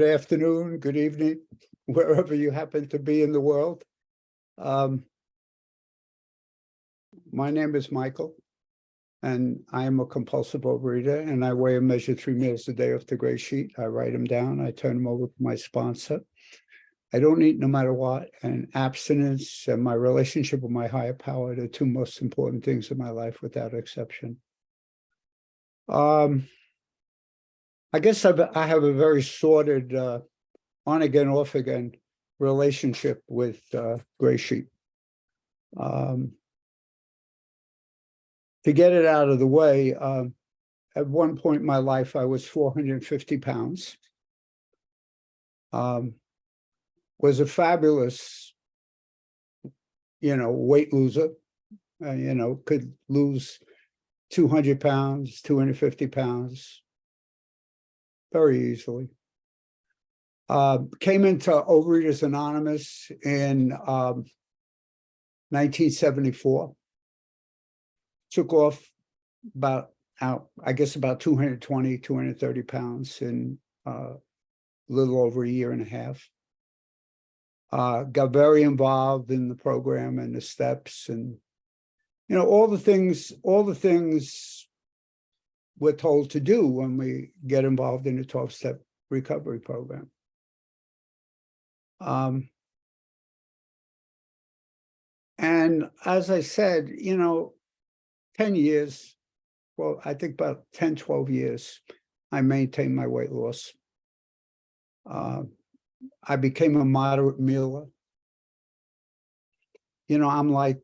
Good afternoon, good evening, wherever you happen to be in the world. My name is Michael, and I am a compulsive overeater, and I weigh and measure 3 meals a day off the gray sheet. I write them down. I turn them over to my sponsor. I don't eat no matter what, and abstinence and my relationship with my higher power are the two most important things in my life without exception. I guess I have a very sorted on again, off again relationship with Gray Sheet. To get it out of the way, at one point in my life, I was 450 pounds. Was a fabulous, weight loser. Could lose 200 pounds, 250 pounds very easily. Came into Overeaters Anonymous in 1974. Took off about 220, 230 pounds in a little over a year and a half. Got very involved in the program and the steps and, all the things we're told to do when we get involved in the 12-step recovery program. And as I said, 10 years, well, I think about 10, 12 years, I maintained my weight loss. I became a moderate mealer. I'm like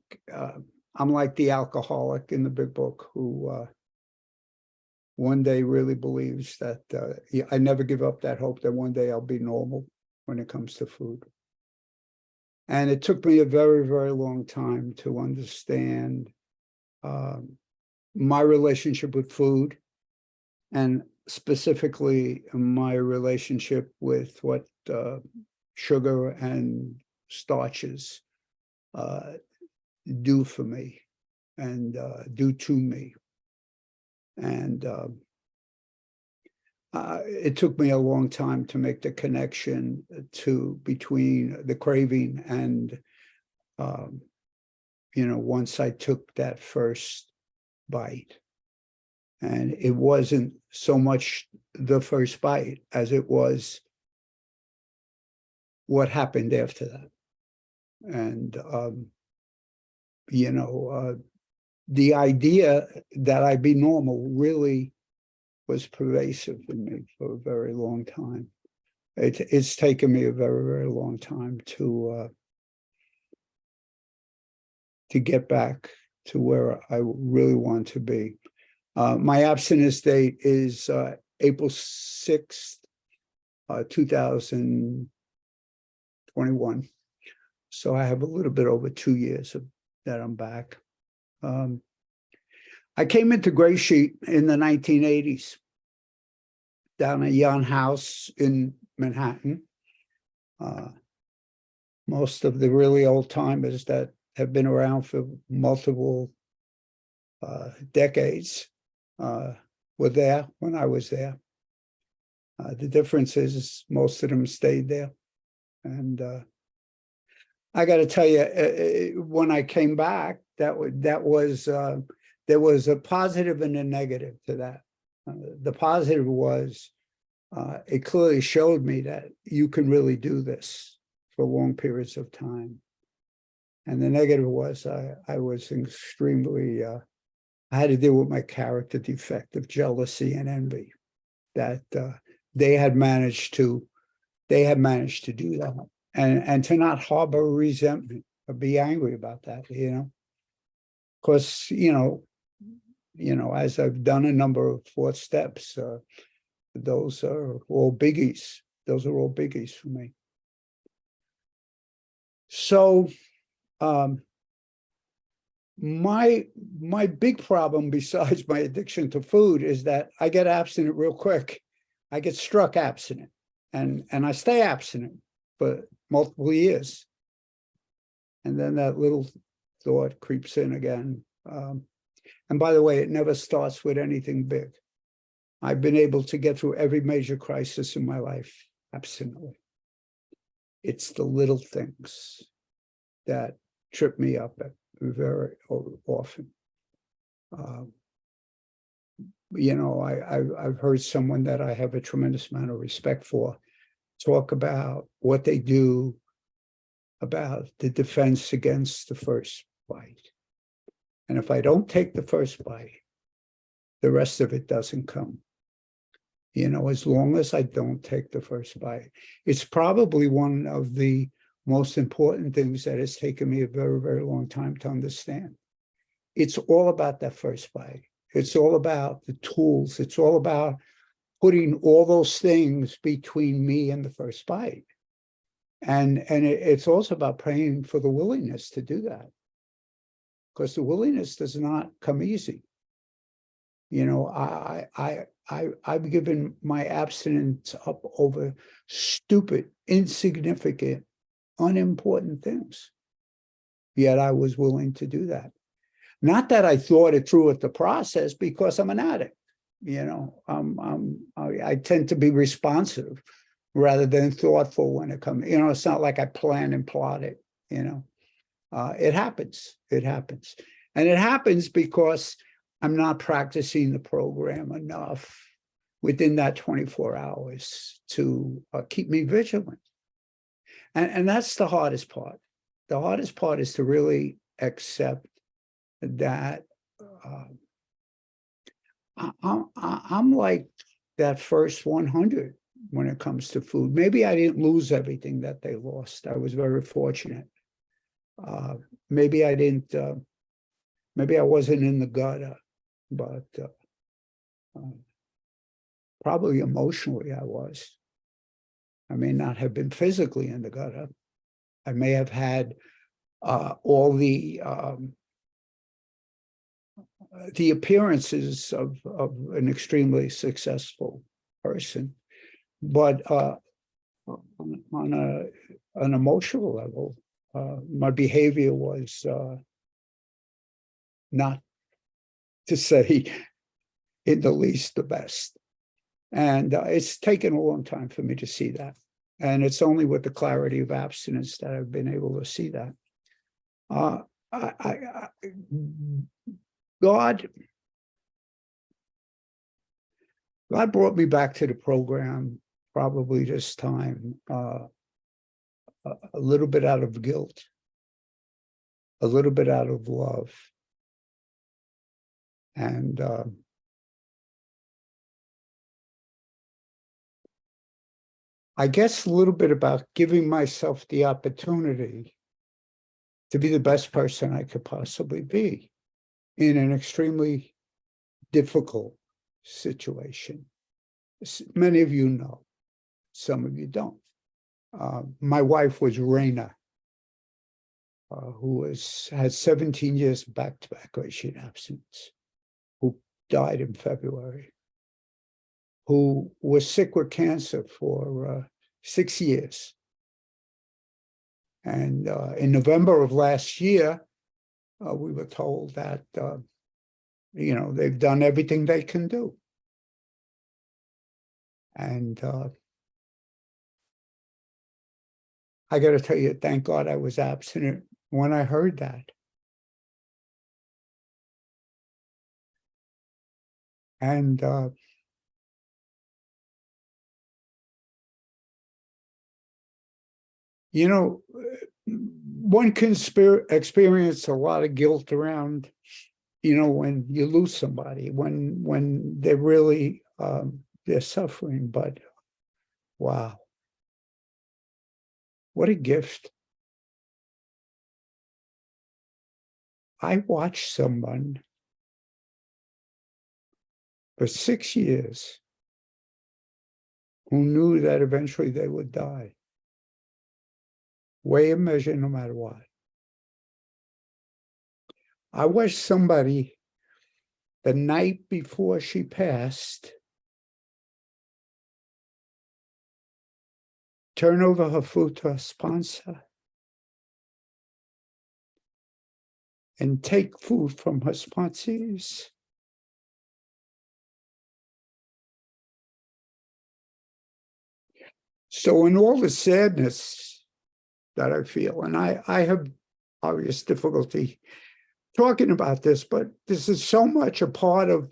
the alcoholic in the big book who one day really believes that I never give up that hope that one day I'll be normal when it comes to food. And it took me a very, very long time to understand my relationship with food, and specifically my relationship with what sugar and starches do for me and do to me. And it took me a long time to make the connection between the craving and, once I took that first bite. And it wasn't so much the first bite as it was what happened after that. And, the idea that I'd be normal really was pervasive in me for a very long time. It's taken me a very, very long time to get back to where I really want to be. My abstinence date is April 6th, 2021. So I have a little bit over 2 years that I'm back. I came into Gray Sheet in the 1980s, down at Yon House in Manhattan. Most of the really old timers that have been around for multiple decades were there when I was there. The difference is most of them stayed there. And I got to tell you, when I came back, there was a positive and a negative to that. The positive was it clearly showed me that you can really do this for long periods of time. And the negative was I was extremely, I had to deal with my character defect of jealousy and envy, that they had managed to do that. And to not harbor resentment or be angry about that, Because, as I've done a number of 4 steps, those are all biggies. Those are all biggies for me. So my big problem, besides my addiction to food, is that I get abstinent real quick. I get struck abstinent, and I stay abstinent for multiple years. And then that little thought creeps in again. And by the way, it never starts with anything big. I've been able to get through every major crisis in my life abstinently. It's the little things that trip me up very often. I've heard someone that I have a tremendous amount of respect for talk about what they do about the defense against the first bite. And if I don't take the first bite, the rest of it doesn't come. As long as I don't take the first bite. It's probably one of the most important things that has taken me a very, very long time to understand. It's all about that first bite. It's all about the tools. It's all about putting all those things between me and the first bite. And it's also about praying for the willingness to do that. Because the willingness does not come easy. I've given my abstinence up over stupid, insignificant, unimportant things. Yet I was willing to do that. Not that I thought it through at the process, because I'm an addict. I tend to be responsive rather than thoughtful when it comes. It's not like I plan and plot it. It happens. It happens, and it happens because I'm not practicing the program enough within that 24 hours to keep me vigilant. And that's the hardest part. The hardest part is to really accept that I'm like that first 100 when it comes to food. Maybe I didn't lose everything that they lost. I was very fortunate. Maybe I didn't, maybe I wasn't in the gutter, but probably emotionally I was. I may not have been physically in the gutter. I may have had all the appearances of an extremely successful person, but on an emotional level, my behavior was not to say in the least the best. And it's taken a long time for me to see that. And it's only with the clarity of abstinence that I've been able to see that. God brought me back to the program probably this time a little bit out of guilt, a little bit out of love. And I guess a little bit about giving myself the opportunity to be the best person I could possibly be in an extremely difficult situation. Many of you know, some of you don't. My wife was Raina, who had 17 years back-to-back GreySheet abstinence, who died in February, who was sick with cancer for 6 years. And in November of last year, we were told that, they've done everything they can do. And I got to tell you, thank God I was abstinent when I heard that. And one can experience a lot of guilt around, when you lose somebody, when they're really, they're suffering, but wow, what a gift. I watched someone for 6 years who knew that eventually they would die. Weigh and measure no matter what. I watched somebody the night before she passed turn over her food to a sponsor and take food from her sponsees. So in all the sadness that I feel, and I have obvious difficulty talking about this, but this is so much a part of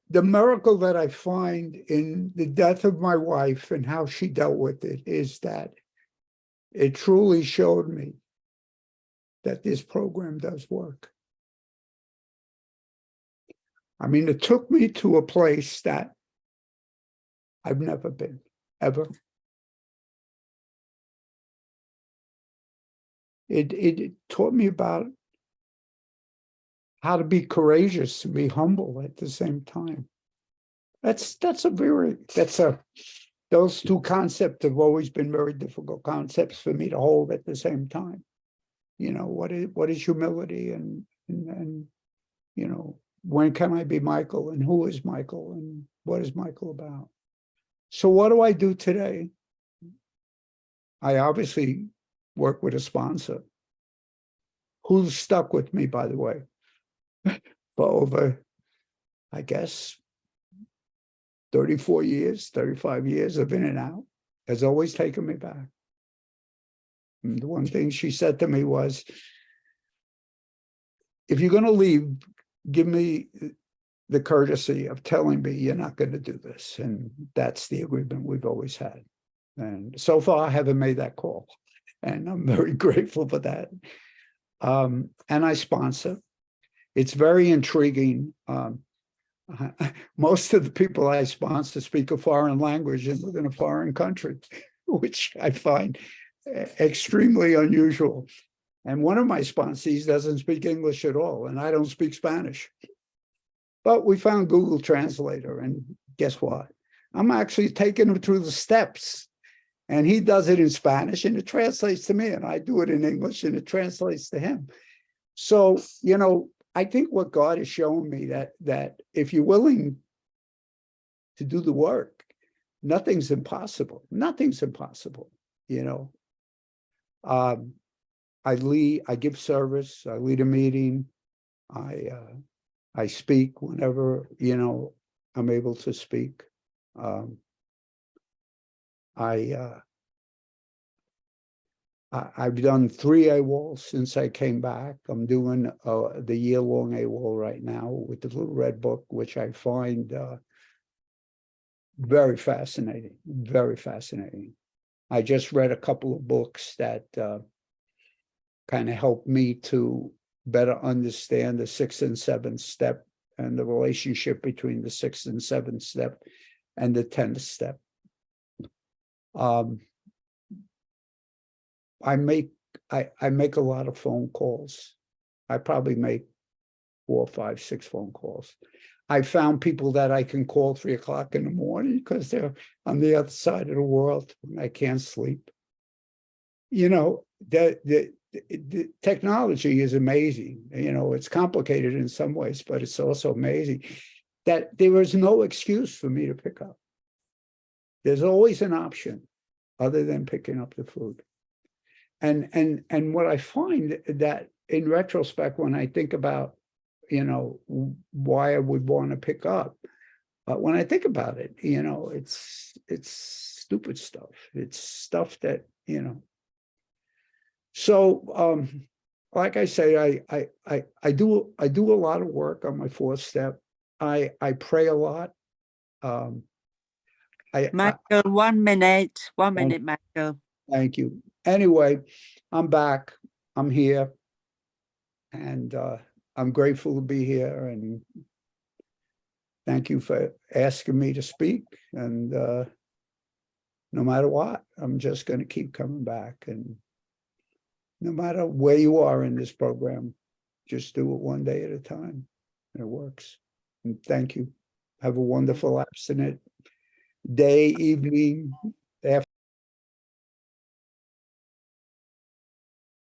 the miracle that I find in the death of my wife and how she dealt with it, is that it truly showed me that this program does work. I mean, it took me to a place that I've never been, ever. It taught me about how to be courageous and be humble at the same time. Those two concepts have always been very difficult concepts for me to hold at the same time. You know, what is humility, and you know, when can I be Michael, and who is Michael, and what is Michael about? So what do I do today? I obviously work with a sponsor who's stuck with me, by the way, for over, I guess, 34 years, 35 years of in and out, has always taken me back. And the one thing she said to me was, if you're going to leave, give me the courtesy of telling me you're not going to do this. And that's the agreement we've always had. And so far, I haven't made that call. And I'm very grateful for that. And I sponsor. It's very intriguing. Most of the people I sponsor speak a foreign language and live in a foreign country, which I find extremely unusual. And one of my sponsees doesn't speak English at all, and I don't speak Spanish. But we found Google Translator, and guess what? I'm actually taking him through the steps, and he does it in Spanish, and it translates to me, and I do it in English, and it translates to him. So, you know, I think what God has shown me that if you're willing to do the work, nothing's impossible. Nothing's impossible, you know. I give service, I lead a meeting, I speak whenever, you know, I'm able to speak. I've done 3 AWOLs since I came back. I'm doing the year-long AWOL right now with the Little Red Book, which I find very fascinating, very fascinating. I just read a couple of books that kind of helped me to better understand the 6th and 7th step and the relationship between the 6th and 7th step and the 10th step. I make a lot of phone calls. I probably make 4, 5, 6 phone calls. I found people that I can call 3 o'clock in the morning because they're on the other side of the world and I can't sleep. You know, the technology is amazing. You know, it's complicated in some ways, but it's also amazing that there is no excuse for me to pick up. There's always an option other than picking up the food. And what I find that in retrospect, when I think about, you know, why I would want to pick up, when I think about it, you know, it's stupid stuff. It's stuff that, you know. So, like I say, I do a lot of work on my 4th step. I pray a lot. Michael, 1 minute, Michael. Thank you. Anyway, I'm back. I'm here, and I'm grateful to be here. And thank you for asking me to speak. And no matter what, I'm just going to keep coming back. And no matter where you are in this program, just do it one day at a time. And it works. And thank you. Have a wonderful abstinent day, evening, afternoon.